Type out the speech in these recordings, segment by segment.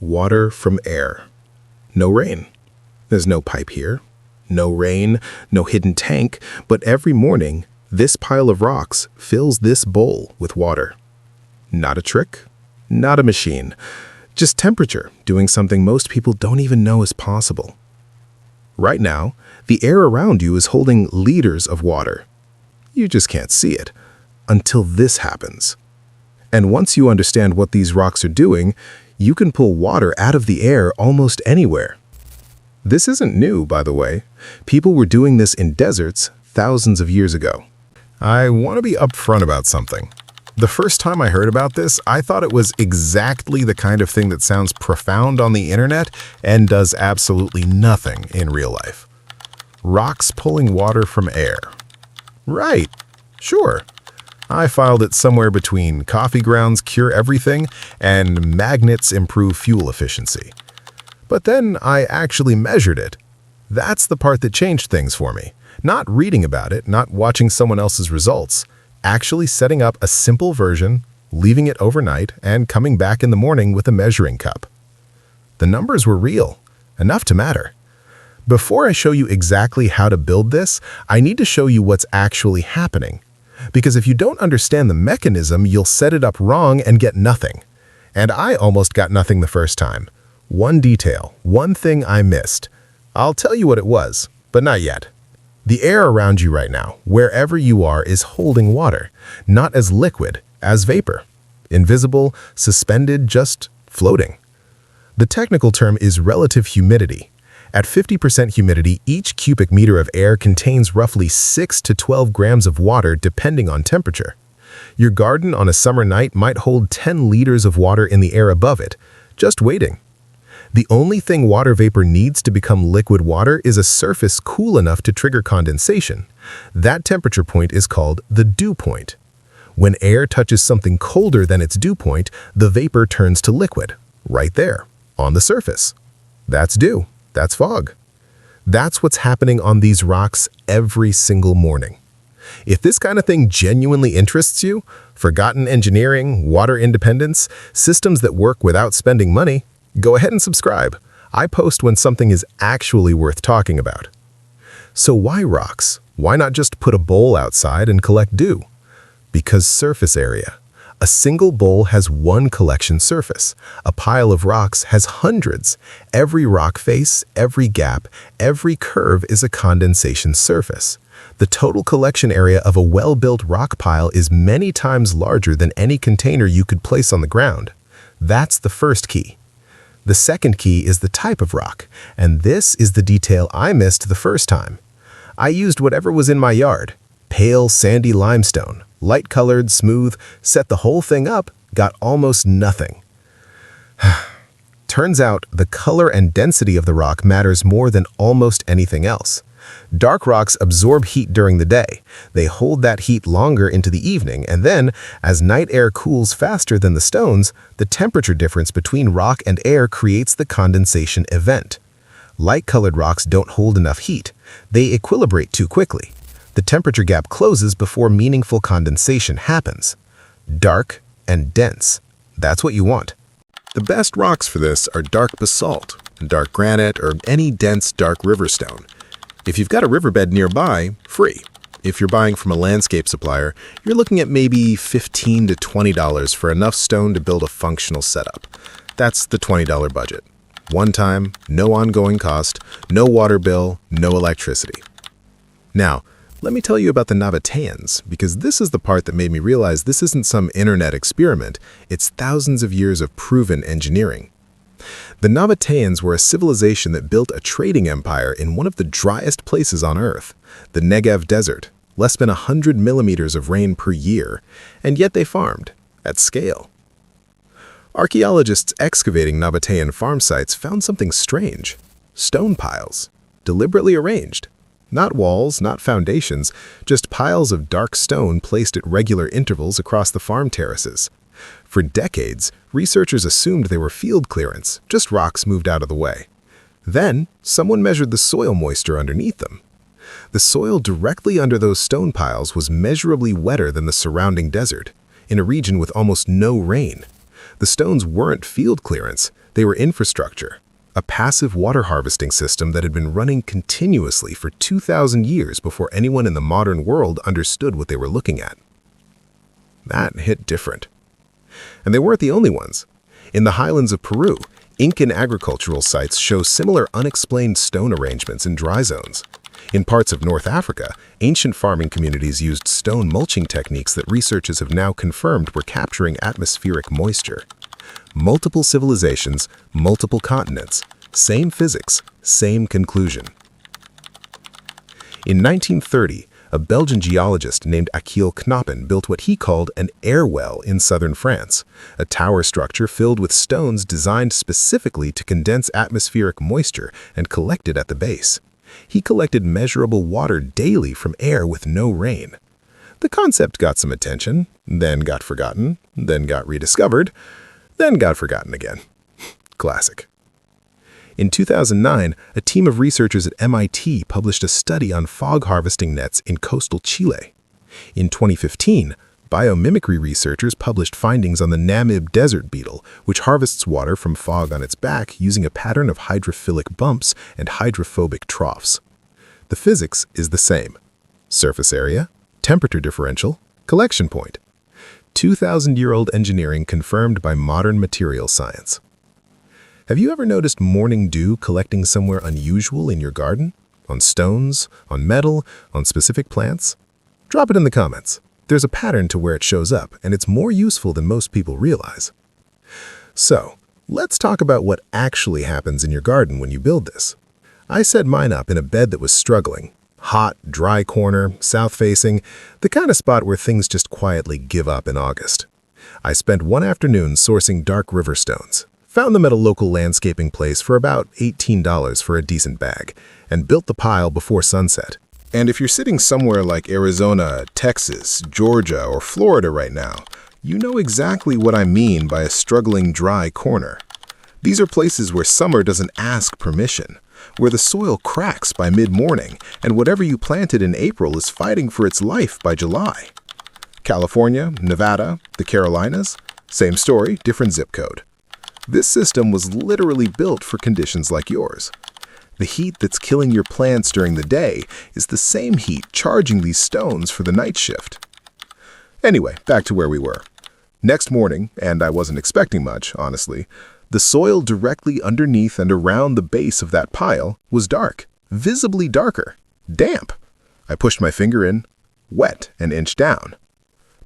Water from air. No rain. There's no pipe here. No rain, no hidden tank, but every morning, this pile of rocks fills this bowl with water. Not a trick, not a machine, just temperature doing something most people don't even know is possible. Right now, the air around you is holding liters of water. You just can't see it until this happens. And once you understand what these rocks are doing, you can pull water out of the air almost anywhere. This isn't new, by the way. People were doing this in deserts thousands of years ago. I want to be upfront about something. The first time I heard about this, I thought it was exactly the kind of thing that sounds profound on the internet and does absolutely nothing in real life. Rocks pulling water from air. Right, sure. I filed it somewhere between coffee grounds cure everything and magnets improve fuel efficiency. But then I actually measured it. That's the part that changed things for me. Not reading about it, not watching someone else's results, actually setting up a simple version, leaving it overnight, and coming back in the morning with a measuring cup. The numbers were real, enough to matter. Before I show you exactly how to build this, I need to show you what's actually happening. Because if you don't understand the mechanism, you'll set it up wrong and get nothing. And I almost got nothing the first time. One detail, one thing I missed. I'll tell you what it was, but not yet. The air around you right now, wherever you are, is holding water, not as liquid, as vapor. Invisible, suspended, just floating. The technical term is relative humidity. At 50% humidity, each cubic meter of air contains roughly 6 to 12 grams of water depending on temperature. Your garden on a summer night might hold 10 liters of water in the air above it, just waiting. The only thing water vapor needs to become liquid water is a surface cool enough to trigger condensation. That temperature point is called the dew point. When air touches something colder than its dew point, the vapor turns to liquid, right there, on the surface. That's dew. That's fog. That's what's happening on these rocks every single morning. If this kind of thing genuinely interests you, forgotten engineering, water independence, systems that work without spending money, go ahead and subscribe. I post when something is actually worth talking about. So why rocks? Why not just put a bowl outside and collect dew? Because surface area. A single bowl has one collection surface. A pile of rocks has hundreds. Every rock face, every gap, every curve is a condensation surface. The total collection area of a well-built rock pile is many times larger than any container you could place on the ground. That's the first key. The second key is the type of rock, and this is the detail I missed the first time. I used whatever was in my yard. Pale, sandy limestone, light-colored, smooth, set the whole thing up, got almost nothing. Turns out the color and density of the rock matters more than almost anything else. Dark rocks absorb heat during the day. They hold that heat longer into the evening, and then, as night air cools faster than the stones, the temperature difference between rock and air creates the condensation event. Light-colored rocks don't hold enough heat. They equilibrate too quickly. The temperature gap closes before meaningful condensation happens. Dark and dense. That's what you want. The best rocks for this are dark basalt, dark granite, or any dense dark riverstone. If you've got a riverbed nearby, free. If you're buying from a landscape supplier, you're looking at maybe $15 to $20 for enough stone to build a functional setup. That's the $20 budget. One time, no ongoing cost, no water bill, no electricity. Now, let me tell you about the Nabateans, because this is the part that made me realize this isn't some internet experiment, it's thousands of years of proven engineering. The Nabateans were a civilization that built a trading empire in one of the driest places on Earth, the Negev Desert, less than 100 millimeters of rain per year, and yet they farmed, at scale. Archaeologists excavating Nabatean farm sites found something strange. Stone piles, deliberately arranged. Not walls, not foundations, just piles of dark stone placed at regular intervals across the farm terraces. For decades, researchers assumed they were field clearance, just rocks moved out of the way. Then, someone measured the soil moisture underneath them. The soil directly under those stone piles was measurably wetter than the surrounding desert, in a region with almost no rain. The stones weren't field clearance, They were infrastructure, a passive water harvesting system that had been running continuously for 2,000 years before anyone in the modern world understood what they were looking at. That hit different. And they weren't the only ones. In the highlands of Peru, Incan agricultural sites show similar unexplained stone arrangements in dry zones. In parts of North Africa, ancient farming communities used stone mulching techniques that researchers have now confirmed were capturing atmospheric moisture. Multiple civilizations, multiple continents, same physics, same conclusion. In 1930, a Belgian geologist named Achille Knoppen built what he called an air well in southern France, a tower structure filled with stones designed specifically to condense atmospheric moisture and collect it at the base. He collected measurable water daily from air with no rain. The concept got some attention, then got forgotten, then got rediscovered, then got forgotten again. Classic. In 2009, a team of researchers at MIT published a study on fog harvesting nets in coastal Chile. In 2015, biomimicry researchers published findings on the Namib desert beetle, which harvests water from fog on its back using a pattern of hydrophilic bumps and hydrophobic troughs. The physics is the same. Surface area, temperature differential, collection point. 2,000-year-old engineering confirmed by modern material science. Have you ever noticed morning dew collecting somewhere unusual in your garden? On stones, on metal, on specific plants? Drop it in the comments. There's a pattern to where it shows up, and it's more useful than most people realize. So, let's talk about what actually happens in your garden when you build this. I set mine up in a bed that was struggling. Hot, dry corner, south-facing, the kind of spot where things just quietly give up in August. I spent one afternoon sourcing dark river stones. Found them at a local landscaping place for about $18 for a decent bag, and built the pile before sunset. And if you're sitting somewhere like Arizona, Texas, Georgia, or Florida right now, you know exactly what I mean by a struggling dry corner. These are places where summer doesn't ask permission, where the soil cracks by mid-morning, and whatever you planted in April is fighting for its life by July. California, Nevada, the Carolinas, same story, different zip code. This system was literally built for conditions like yours. The heat that's killing your plants during the day is the same heat charging these stones for the night shift. Anyway, back to where we were. Next morning, and I wasn't expecting much, honestly, the soil directly underneath and around the base of that pile was dark, visibly darker, damp. I pushed my finger in, wet an inch down.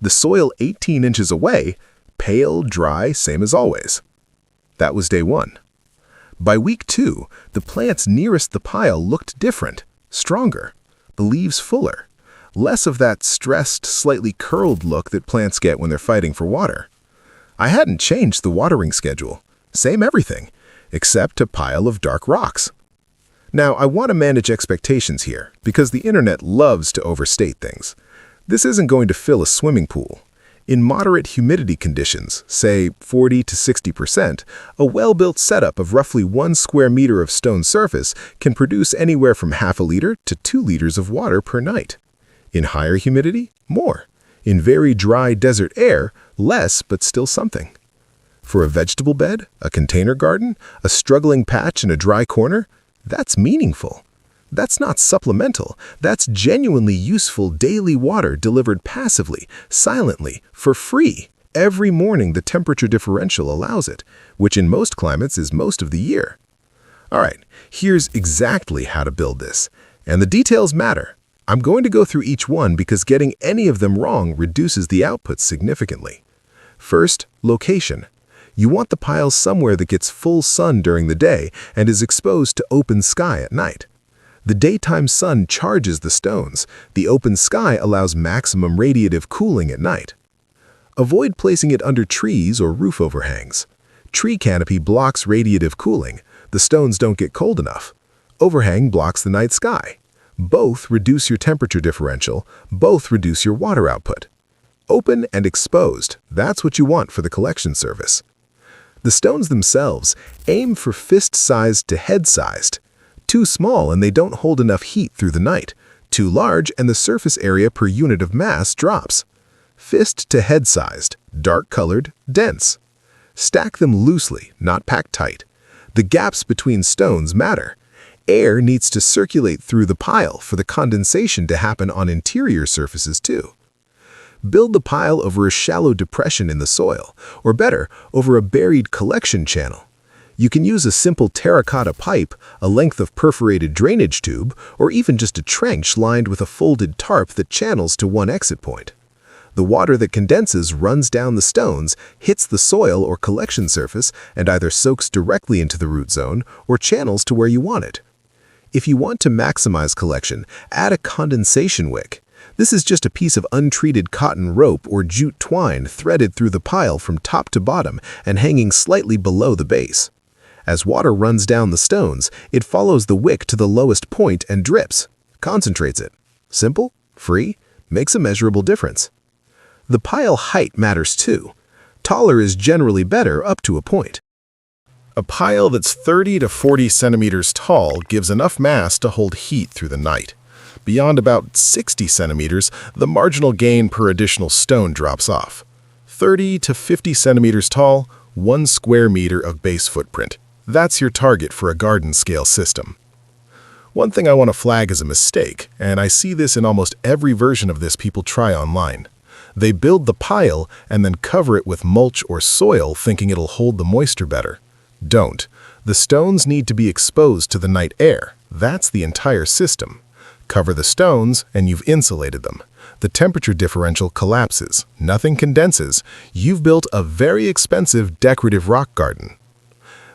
The soil 18 inches away, pale, dry, same as always. That was day one. By week 2, the plants nearest the pile looked different, stronger, the leaves fuller, less of that stressed, slightly curled look that plants get when they're fighting for water. I hadn't changed the watering schedule, same everything, except a pile of dark rocks. Now, I want to manage expectations here, because the internet loves to overstate things. This isn't going to fill a swimming pool. In moderate humidity conditions, say 40 to 60%, a well-built setup of roughly 1 square meter of stone surface can produce anywhere from half a liter to 2 liters of water per night. In higher humidity, more. In very dry desert air, less but still something. For a vegetable bed, a container garden, a struggling patch in a dry corner, that's meaningful. That's not supplemental. That's genuinely useful daily water delivered passively, silently, for free. Every morning the temperature differential allows it, which in most climates is most of the year. All right, here's exactly how to build this. And the details matter. I'm going to go through each one because getting any of them wrong reduces the output significantly. First, location. You want the pile somewhere that gets full sun during the day and is exposed to open sky at night. The daytime sun charges the stones. The open sky allows maximum radiative cooling at night. Avoid placing it under trees or roof overhangs. Tree canopy blocks radiative cooling. The stones don't get cold enough. Overhang blocks the night sky. Both reduce your temperature differential. Both reduce your water output. Open and exposed. That's what you want for the collection service. The stones themselves aim for fist-sized to head-sized. Too small and they don't hold enough heat through the night. Too large and the surface area per unit of mass drops. Fist to head-sized, dark-colored, dense. Stack them loosely, not packed tight. The gaps between stones matter. Air needs to circulate through the pile for the condensation to happen on interior surfaces too. Build the pile over a shallow depression in the soil, or better, over a buried collection channel. You can use a simple terracotta pipe, a length of perforated drainage tube, or even just a trench lined with a folded tarp that channels to one exit point. The water that condenses runs down the stones, hits the soil or collection surface, and either soaks directly into the root zone or channels to where you want it. If you want to maximize collection, add a condensation wick. This is just a piece of untreated cotton rope or jute twine threaded through the pile from top to bottom and hanging slightly below the base. As water runs down the stones, it follows the wick to the lowest point and drips, concentrates it. Simple, free, makes a measurable difference. The pile height matters too. Taller is generally better up to a point. A pile that's 30 to 40 centimeters tall gives enough mass to hold heat through the night. Beyond about 60 centimeters, the marginal gain per additional stone drops off. 30 to 50 centimeters tall, 1 square meter of base footprint. That's your target for a garden-scale system. One thing I want to flag as a mistake, and I see this in almost every version of this people try online. They build the pile and then cover it with mulch or soil thinking it'll hold the moisture better. Don't. The stones need to be exposed to the night air. That's the entire system. Cover the stones and you've insulated them. The temperature differential collapses. Nothing condenses. You've built a very expensive decorative rock garden.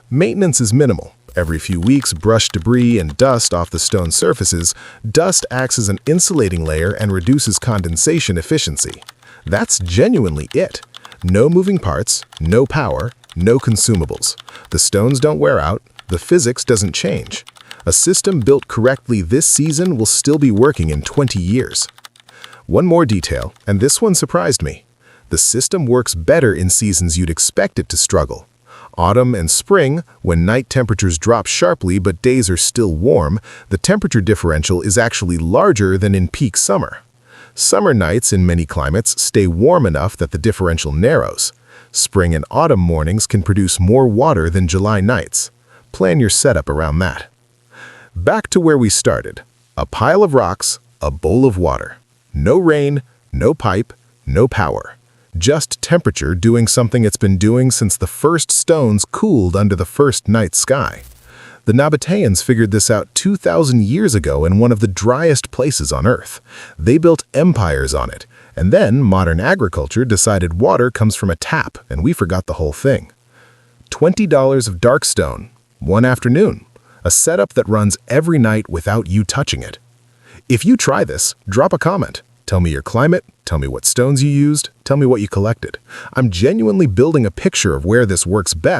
Maintenance is minimal. Every few weeks, brush debris and dust off the stone surfaces. Dust acts as an insulating layer and reduces condensation efficiency. That's genuinely it. No moving parts, no power, no consumables. The stones don't wear out, the physics doesn't change. A system built correctly this season will still be working in 20 years. One more detail, and this one surprised me. The system works better in seasons you'd expect it to struggle. Autumn and spring, when night temperatures drop sharply but days are still warm, the temperature differential is actually larger than in peak summer. Summer nights in many climates stay warm enough that the differential narrows. Spring and autumn mornings can produce more water than July nights. Plan your setup around that. Back to where we started. A pile of rocks, a bowl of water. No rain, no pipe, no power. Just temperature doing something it's been doing since the first stones cooled under the first night sky. The Nabateans figured this out 2,000 years ago in one of the driest places on Earth. They built empires on it, and then modern agriculture decided water comes from a tap, and we forgot the whole thing. $20 of dark stone, one afternoon. A setup that runs every night without you touching it. If you try this, drop a comment. Tell me your climate, tell me what stones you used, tell me what you collected. I'm genuinely building a picture of where this works best.